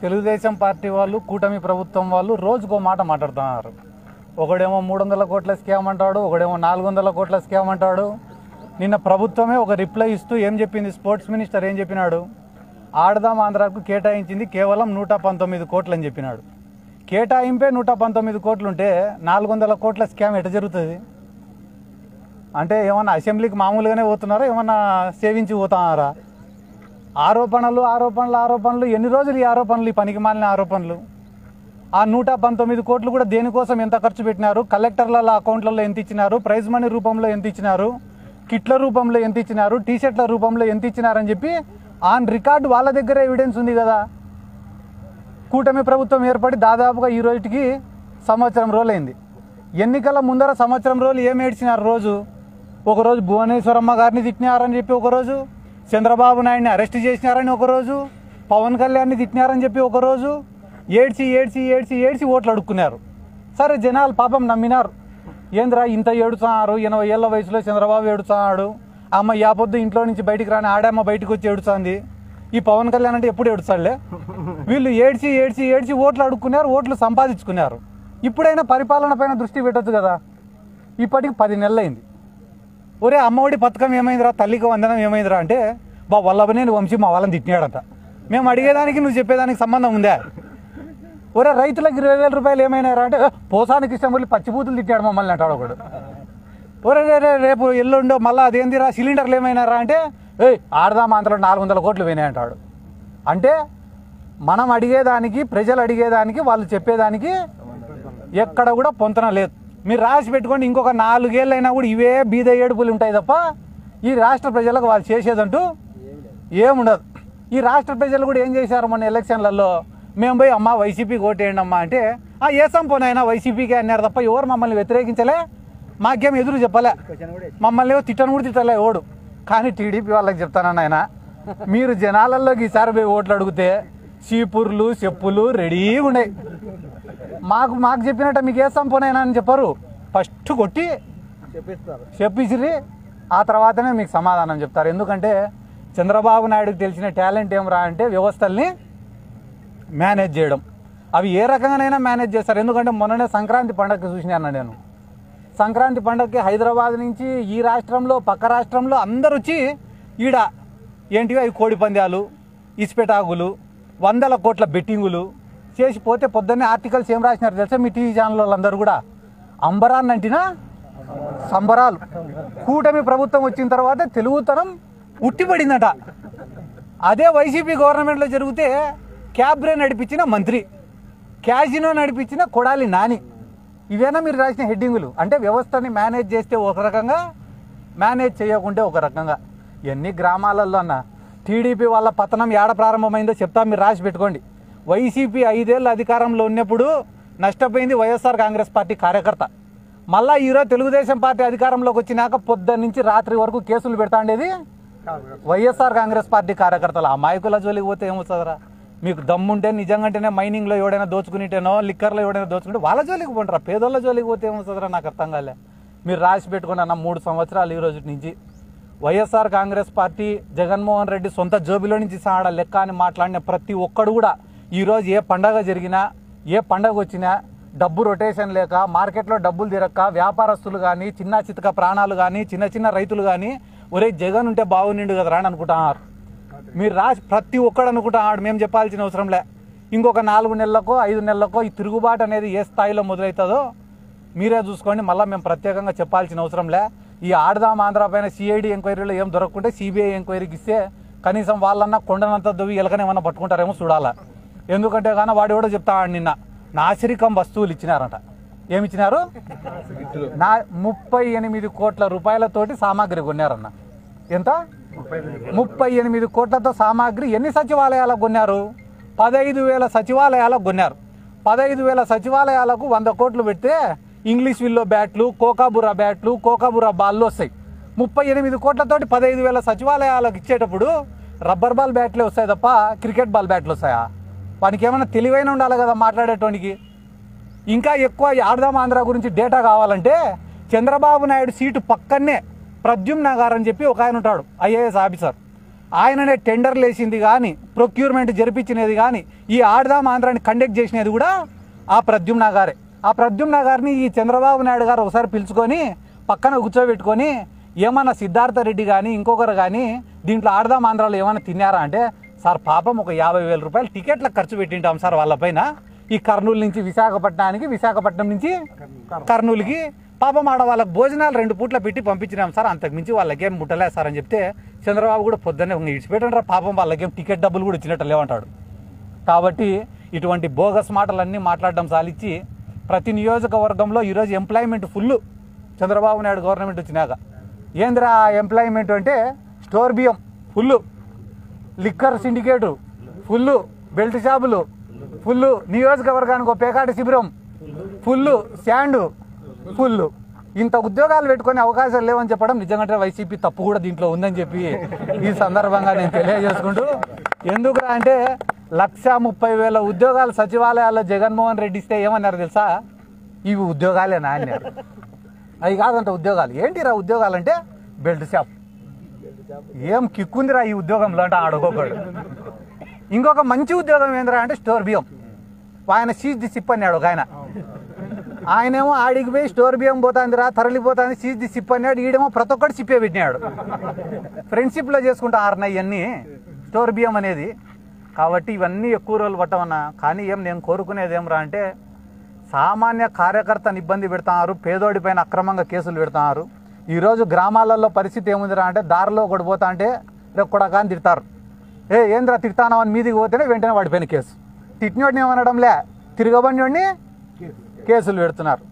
Telugu Desam party వాళ్ళు కూటమి ప్రభుత్వం వాళ్ళు రోజుకో మాట మాట్లాడుతున్నారు. ఒకడేమో 300 కోట్ల స్కామ్ అంటాడు, ఒకడేమో 400 కోట్ల స్కామ్ అంటాడు. నిన్న ప్రభుత్వమే ఒక రిప్లై ఇస్తూ ఏం చెప్పింది, స్పోర్ట్స్ మినిస్టర్ ఏం చెప్పినాడు, ఆడదాం ఆంధ్రాకు కేటాయించింది కేవలం 119 కోట్లు అని చెప్పినాడు. కేటాయింపే 119 కోట్లు ఉంటే 400 కోట్ల స్కామ్ ఎట జరుగుతుంది? అంటే ఏమన్నా అసెంబ్లీకి మామూలుగానే పోతున్నారా, ఏమన్నా సేవించి పోతున్నారా? ఆరోపణలు ఆరోపణలు ఆరోపణలు, ఎన్ని రోజులు ఈ ఆరోపణలు, ఈ పనికి మాలిన ఆరోపణలు? ఆ 119 కోట్లు కూడా దేనికోసం ఎంత ఖర్చు పెట్టినారు, కలెక్టర్ల అకౌంట్లలో ఎంత ఇచ్చినారు, ప్రైజ్ మనీ రూపంలో ఎంత ఇచ్చినారు, కిట్ల రూపంలో ఎంత ఇచ్చినారు, టీషర్ట్ల రూపంలో ఎంత ఇచ్చినారని చెప్పి ఆన్ రికార్డు వాళ్ళ దగ్గర ఎవిడెన్స్ ఉంది కదా. కూటమి ప్రభుత్వం ఏర్పడి దాదాపుగా ఈ రోజుకి సంవత్సరం రోజులైంది. ఎన్నికల ముందర సంవత్సరం రోజులు ఏం ఏడ్చినారు? ఒకరోజు భువనేశ్వరమ్మ గారిని తిట్టినారని చెప్పి ఒకరోజు, చంద్రబాబు నాయుడిని అరెస్ట్ చేసినారని ఒకరోజు, పవన్ కళ్యాణ్ని తిట్టినారని చెప్పి ఒకరోజు, ఏడ్చి ఏడ్చి ఏడ్చి ఏడ్చి ఓట్లు అడుక్కున్నారు. సరే, జనాలు పాపం నమ్మినారు. ఏంద్రా ఇంత ఏడుతున్నారు, 80 ఏళ్ళ వయసులో చంద్రబాబు ఏడుతున్నాడు, అమ్మ యాపొద్దు ఇంట్లో నుంచి బయటికి రాని ఆడమ్మ బయటకు వచ్చి ఏడుస్తుంది, ఈ పవన్ కళ్యాణ్ అంటే ఎప్పుడు ఏడుస్తాడులే. వీళ్ళు ఏడ్చి ఏడ్చి ఏడ్చి ఓట్లు అడుక్కున్నారు, ఓట్లు సంపాదించుకున్నారు. ఇప్పుడైనా పరిపాలన పైన దృష్టి పెట్టొచ్చు కదా. ఇప్పటికి 10 నెలలు అయింది. ఒరే అమ్మఒడి పథకం ఏమైందిరా, తల్లికి వందనం ఏమైందిరా అంటే, వల్లభనేని వంశీ మా వాళ్ళని తిట్టినాడంట. మేము అడిగేదానికి నువ్వు చెప్పేదానికి సంబంధం ఉందా? ఒరే రైతులకు 20,000 రూపాయలు ఏమైనారా అంటే, పోసానికి ఇష్టం వల్ల పచ్చిబూతులు తిట్టాడు మమ్మల్ని అంటాడు ఒకడు. ఒరే రేపు ఎల్లుండో మళ్ళీ అదేందిరా సిలిండర్లు ఏమైనారా అంటే, ఆడదాం ఆంధ్రలో 400 కోట్లు పోయినాయంటాడు. అంటే మనం అడిగేదానికి, ప్రజలు అడిగేదానికి, వాళ్ళు చెప్పేదానికి ఎక్కడ కూడా పొంతన లేదు. మీరు రాసి పెట్టుకోండి, ఇంకొక 4 ఏళ్ళైనా కూడా ఇవే బీద ఏడుపులు ఉంటాయి తప్ప ఈ రాష్ట్ర ప్రజలకు వాళ్ళు చేసేదంటూ ఏముండదు. ఈ రాష్ట్ర ప్రజలు కూడా ఏం చేశారు మొన్న ఎలక్షన్లలో, మేము పోయి అమ్మ వైసీపీకి ఓటేయండి అమ్మా అంటే, ఏసం పోనైనా వైసీపీకే అన్నారు తప్ప ఎవరు మమ్మల్ని వ్యతిరేకించలే, మాకేం ఎదురు చెప్పలే, మమ్మల్ని తిట్టను కూడా తిట్టలే ఓడు. కానీ టీడీపీ వాళ్ళకి చెప్తానన్న ఆయన, మీరు జనాలలోకి ఈసారి పోయి ఓట్లు అడిగితే చీపుర్లు చెప్పులు రెడీగా ఉన్నాయి. మాకు చెప్పినట్ట మీకు ఏ సంపోనైనా అని చెప్పరు, ఫస్ట్ కొట్టి చెప్పిసిరి, ఆ తర్వాతనే మీకు సమాధానం చెప్తారు. ఎందుకంటే చంద్రబాబు నాయుడుకి తెలిసిన టాలెంట్ ఏమరా అంటే వ్యవస్థల్ని మేనేజ్ చేయడం. అవి ఏ రకంగానైనా మేనేజ్ చేస్తారు. ఎందుకంటే మొన్ననే సంక్రాంతి పండగకి చూసినాను నేను. సంక్రాంతి పండగకి హైదరాబాద్ నుంచి ఈ రాష్ట్రంలో పక్క రాష్ట్రంలో అందరు వచ్చి ఈడ ఏంటివి అవి కోడి పందాలు, ఇసుపెటాకులు, 100 కోట్ల బెట్టింగులు చేసిపోతే పొద్దున్నే ఆర్టికల్స్ ఏం రాసినారు తెలుసా మీ టీవీ ఛానల్ వాళ్ళందరూ కూడా, అంబరాన్ని అంటినా సంబరాలు. కూటమి ప్రభుత్వం వచ్చిన తర్వాత తెలుగుతనం ఉట్టిపడిందట. అదే వైసీపీ గవర్నమెంట్లో జరిగితే క్యాబ్రే నడిపించిన మంత్రి, క్యాజినో నడిపించిన కొడాలి నాని, ఇవేనా మీరు రాసిన హెడ్డింగులు? అంటే వ్యవస్థని మేనేజ్ చేస్తే ఒక రకంగా, మేనేజ్ చేయకుంటే ఒక రకంగా. ఎన్ని గ్రామాలలో అన్న టీడీపీ వాళ్ళ పతనం ఏడ ప్రారంభమైందో చెప్తా, మీరు రాసి పెట్టుకోండి. వైసీపీ 5 ఏళ్ళు అధికారంలో ఉన్నప్పుడు నష్టపోయింది వైఎస్ఆర్ కాంగ్రెస్ పార్టీ కార్యకర్త. మళ్ళీ ఈరోజు తెలుగుదేశం పార్టీ అధికారంలోకి వచ్చినాక పొద్దున్న నుంచి రాత్రి వరకు కేసులు పెడతా ఉండేది వైఎస్ఆర్ కాంగ్రెస్ పార్టీ కార్యకర్తలు. ఆ మాయకుల జోలికి పోతే ఏమొస్తుందిరా? మీకు దమ్ముంటే నిజంగానే మైనింగ్లో ఎవడైనా దోచుకునిటేనో, లిక్కర్లో ఎవడైనా దోచుకుంటే వాళ్ళ జోలికి పోంటారా? పేదోళ్ళ జోలికి పోతే ఏమొస్తుందిరా? నాకు అర్థం కాలే. మీరు రాసి పెట్టుకుని అన్న 3 సంవత్సరాలు ఈ రోజు నుంచి వైఎస్ఆర్ కాంగ్రెస్ పార్టీ జగన్మోహన్ రెడ్డి సొంత జోబిలో నుంచి సాడ లెక్క అని మాట్లాడిన ప్రతి ఒక్కడు కూడా ఈరోజు ఏ పండగ జరిగినా, ఏ పండగ వచ్చినా డబ్బు రొటేషన్ లేక, మార్కెట్లో డబ్బులు తిరక్క, వ్యాపారస్తులు కానీ, చిన్న చితక ప్రాణాలు కానీ, చిన్న చిన్న రైతులు కానీ ఒరే జగన్ ఉంటే బాగునిండు కదరా అని అనుకుంటున్నారు. మీరు రాసి ప్రతి ఒక్కడు అనుకుంటున్నాడు. మేము చెప్పాల్సిన అవసరంలే. ఇంకొక 4 నెలలకో 5 నెలలకో ఈ తిరుగుబాటు అనేది ఏ స్థాయిలో మొదలవుతుందో మీరే చూసుకోండి. మళ్ళీ మేము ప్రత్యేకంగా చెప్పాల్సిన అవసరంలే. ఈ ఆడదాం ఆంధ్ర పైన సిఐడి ఎంక్వైరీలో ఏం దొరకకుంటే సిబిఐ ఎంక్వైరీకి ఇస్తే కనీసం వాళ్ళన్నా కొండనంత దువ్వి ఎలకనేమన్నా పట్టుకుంటారేమో చూడాలా. ఎందుకంటే కానీ వాడు ఎవడో చెప్తాడు, నిన్న నాసిరికం వస్తువులు ఇచ్చినారట. ఏమి ఇచ్చినారు? 38 కోట్ల రూపాయలతోటి సామాగ్రి కొన్నారన్న. ఎంత? 38 కోట్లతో సామాగ్రి. ఎన్ని సచివాలయాలకు కొన్నారు? 15,000 సచివాలయాలకు కొన్నారు. 15,000 సచివాలయాలకు 100 కోట్లు పెడితే ఇంగ్లీష్ విల్లో బ్యాట్లు, కోకాబురా బ్యాట్లు, కోకాబురా బాల్లు వస్తాయి. 38 కోట్లతోటి 15,000 సచివాలయాలకు ఇచ్చేటప్పుడు రబ్బర్ బాల్ బ్యాట్లే వస్తాయి తప్ప క్రికెట్ బాల్ బ్యాట్లు వస్తాయా? వానికి ఏమైనా తెలివైన ఉండాలి కదా మాట్లాడేటోనికి. ఇంకా ఎక్కువ ఆడదాం ఆంధ్ర గురించి డేటా కావాలంటే చంద్రబాబు నాయుడు సీటు పక్కనే ప్రద్యుమ్న గారు అని చెప్పి ఒక ఆయన ఉంటాడు, ఐఏఎస్ ఆఫీసర్. ఆయననే టెండర్లు వేసింది కానీ ప్రొక్యూర్మెంట్ జరిపించినది కానీ ఈ ఆడదాం ఆంధ్రాని కండక్ట్ చేసినది కూడా ఆ ప్రద్యుమ్న గారే. ఆ ప్రద్యుమ్న గారిని ఈ చంద్రబాబు నాయుడు గారు ఒకసారి పిలుచుకొని పక్కన కూర్చోబెట్టుకొని ఏమన్నా సిద్ధార్థ రెడ్డి కానీ ఇంకొకరు కానీ దీంట్లో ఆడదాం ఆంధ్రాలో ఏమైనా తిన్నారా అంటే, సార్ పాపం ఒక 50,000 రూపాయలు టికెట్లకు ఖర్చు పెట్టింటాం సార్ వాళ్ళపైన. ఈ కర్నూలు నుంచి విశాఖపట్నానికి, విశాఖపట్నం నుంచి కర్నూలుకి పాపం ఆడ వాళ్ళకి భోజనాలు 2 పూట్ల పెట్టి పంపించినాం సార్, అంతకుమించి వాళ్ళకేం ముట్టలేదు సార్ అని చెప్తే చంద్రబాబు కూడా పొద్దున్నే ఇడిచిపెట్టండి పాపం వాళ్ళకేం టికెట్ డబ్బులు కూడా ఇచ్చినట్టు లేవంటాడు. కాబట్టి ఇటువంటి బోగస్ మాటలన్నీ మాట్లాడడం సాలిచ్చి ప్రతి నియోజకవర్గంలో ఈరోజు employment full Chandrababu Naidu government వచ్చినాక. ఏంద్రా ఎంప్లాయ్మెంట్ అంటే స్టోర్ బియ్యం full, liquor syndicate full, belt షాపులు ఫుల్, నియోజకవర్గానికి ఒక పేకాట శిబిరం ఫుల్, శాండు ఫుల్. ఇంత ఉద్యోగాలు పెట్టుకునే అవకాశాలు లేవని చెప్పడం నిజంగా వైసీపీ తప్పు కూడా దీంట్లో ఉందని చెప్పి ఈ సందర్భంగా నేను తెలియజేసుకుంటూ, ఎందుకురా అంటే 130,000 ఉద్యోగాలు సచివాలయాల్లో జగన్మోహన్ రెడ్డి ఇస్తే ఏమన్నారు తెలుసా? ఇవి ఉద్యోగాలేనా అన్నారు. అవి కాదంట ఉద్యోగాలు. ఏంటిరా ఉద్యోగాలు అంటే బెల్ట్ షాప్. ఏం కిక్కుందిరా ఈ ఉద్యోగంలో అంటే ఆడుకోకూడదు. ఇంకొక మంచి ఉద్యోగం ఏందిరా అంటే స్టోర్ బియ్యం. ఆయన సీజ్ ది సిప్ అన్నాడు ఒక ఆయనేమో ఆడికి పోయి స్టోర్ బియ్యం పోతుందిరా తరలిపోతుంది సీజ్ ది సిప్ అన్నాడు. ఈడేమో ప్రతి ఒక్కటి సిప్పే పెట్టినాడు. ఫ్రెండ్షిప్లో చేసుకుంటారు ఇవన్నీ స్టోర్ బియ్యం అనేది. కాబట్టి ఇవన్నీ ఎక్కువ రోజులు పట్టమన్నా. కానీ నేను కోరుకునేది ఏమరా అంటే, సామాన్య కార్యకర్తను ఇబ్బంది పెడుతున్నారు, పేదోడి పైన అక్రమంగా కేసులు పెడుతున్నారు. ఈరోజు గ్రామాలలో పరిస్థితి ఏముందిరా అంటే, దారిలో ఒకటి పోతా అంటే రేపు కూడా కానీ తిడతారు. ఏంద్రా తిడతానవని మీదికి పోతేనే వెంటనే వాడిపోయిన కేసు. తిట్టినోడిని ఏమనడంలే, తిరగబడినోడిని కేసులు పెడుతున్నారు.